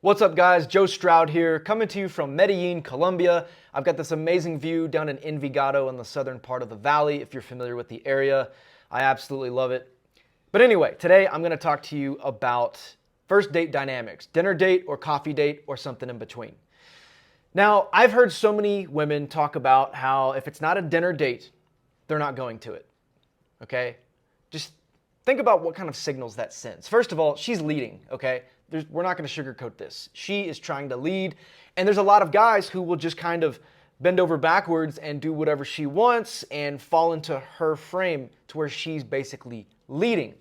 What's up guys, Joe Stroud here, coming to you from Medellin, Colombia. I've got this amazing view down in Envigado in the southern part of the valley, if you're familiar with the area. I absolutely love it. But anyway, today I'm gonna talk to you about first date dynamics, dinner date or coffee date or something in between. Now, I've heard so many women talk about how if it's not a dinner date, they're not going to it, okay? Just think about what kind of signals that sends. First of all, she's leading, okay? We're not going to sugarcoat this. She is trying to lead, and there's a lot of guys who will just kind of bend over backwards and do whatever she wants and fall into her frame to where she's basically leading.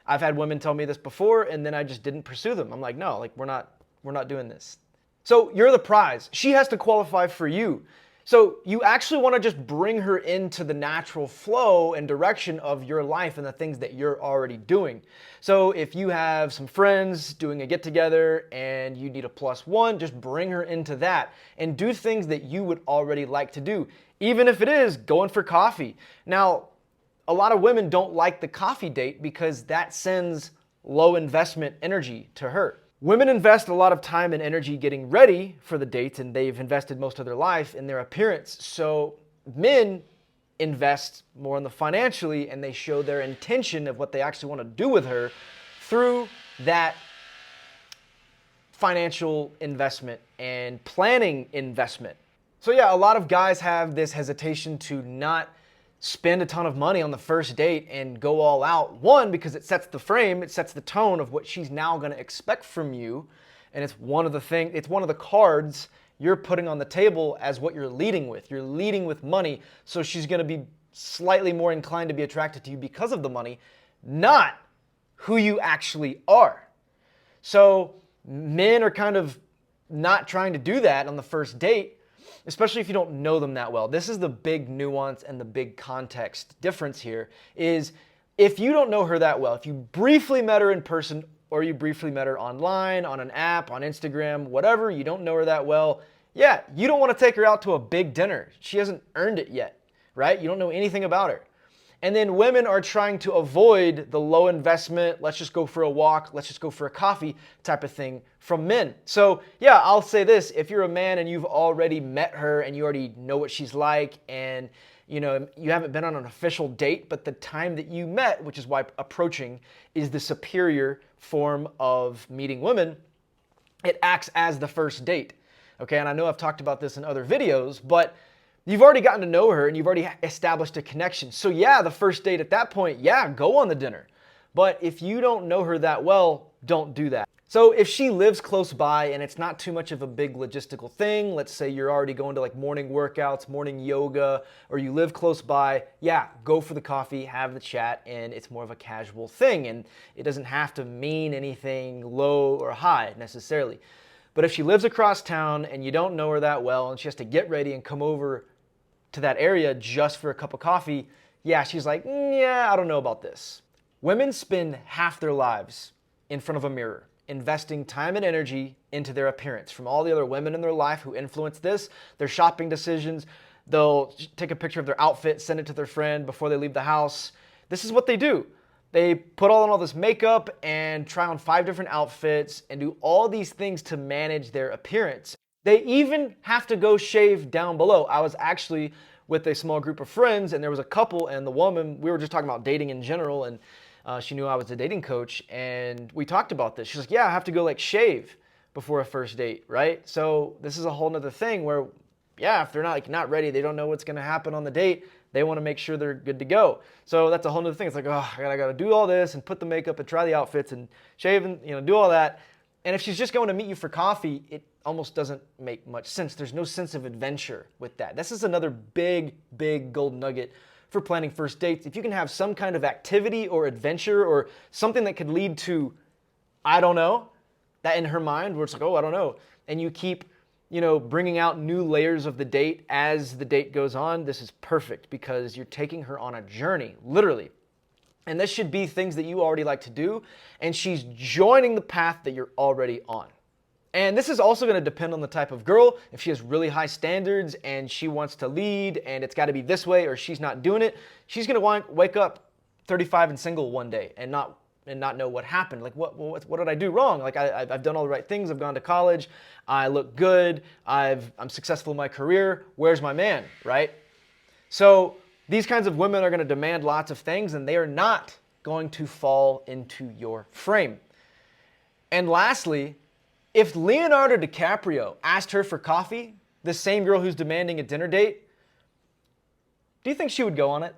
I've had women tell me this before, and then I just didn't pursue them. I'm like, no, like we're not doing this. So you're the prize. She has to qualify for you. So you actually want to just bring her into the natural flow and direction of your life and the things that you're already doing. So if you have some friends doing a get together and you need a +1, just bring her into that and do things that you would already like to do, even if it is going for coffee. Now, a lot of women don't like the coffee date because that sends low investment energy to her. Women invest a lot of time and energy getting ready for the date, and they've invested most of their life in their appearance. So men invest more in the financially, and they show their intention of what they actually want to do with her through that financial investment and planning investment. So yeah, a lot of guys have this hesitation to not spend a ton of money on the first date and go all out. One, because it sets the frame, it sets the tone of what she's now going to expect from you. And it's one of the cards you're putting on the table as what you're leading with. You're leading with money, so she's going to be slightly more inclined to be attracted to you because of the money, not who you actually are. So men are kind of not trying to do that on the first date, especially if you don't know them that well. This is the big nuance and the big context difference here is if you don't know her that well, if you briefly met her in person or you briefly met her online, on an app, on Instagram, whatever, you don't know her that well, yeah, you don't want to take her out to a big dinner. She hasn't earned it yet, right? You don't know anything about her. And then women are trying to avoid the low investment, let's just go for a walk, let's just go for a coffee type of thing from men. So yeah, I'll say this, if you're a man and you've already met her and you already know what she's like and you haven't been on an official date, but the time that you met, which is why approaching is the superior form of meeting women, it acts as the first date. Okay, and I know I've talked about this in other videos, but you've already gotten to know her and you've already established a connection. So yeah, the first date at that point, yeah, go on the dinner. But if you don't know her that well, don't do that. So if she lives close by and it's not too much of a big logistical thing, let's say you're already going to like morning workouts, morning yoga, or you live close by, yeah, go for the coffee, have the chat, and it's more of a casual thing. And it doesn't have to mean anything low or high necessarily. But if she lives across town and you don't know her that well and she has to get ready and come over to that area just for a cup of coffee, yeah, she's like, yeah, I don't know about this. Women spend half their lives in front of a mirror, investing time and energy into their appearance. From all the other women in their life who influence this, their shopping decisions, they'll take a picture of their outfit, send it to their friend before they leave the house. This is what they do. They put on all this makeup and try on 5 different outfits and do all these things to manage their appearance. They even have to go shave down below. I was actually with a small group of friends and there was a couple and the woman, we were just talking about dating in general and she knew I was a dating coach and we talked about this. She's like, yeah, I have to go like shave before a first date, right? So this is a whole nother thing where, yeah, if they're not ready, they don't know what's gonna happen on the date, they wanna make sure they're good to go. So that's a whole nother thing. It's like, oh, I gotta do all this and put the makeup and try the outfits and shave and do all that. And if she's just going to meet you for coffee, it almost doesn't make much sense. There's no sense of adventure with that. This is another big, big gold nugget for planning first dates. If you can have some kind of activity or adventure or something that could lead to, I don't know, that in her mind where it's like, oh, I don't know. And you keep, bringing out new layers of the date as the date goes on, this is perfect because you're taking her on a journey, literally. And this should be things that you already like to do, and she's joining the path that you're already on. And this is also going to depend on the type of girl. If she has really high standards and she wants to lead and it's got to be this way or she's not doing it, she's going to wake up 35 and single one day and not and not know what happened. Like, what did I do wrong? Like, I've done all the right things. I've gone to college. I look good. I'm successful in my career. Where's my man, right? So these kinds of women are going to demand lots of things, and they are not going to fall into your frame. And lastly, if Leonardo DiCaprio asked her for coffee, the same girl who's demanding a dinner date, do you think she would go on it?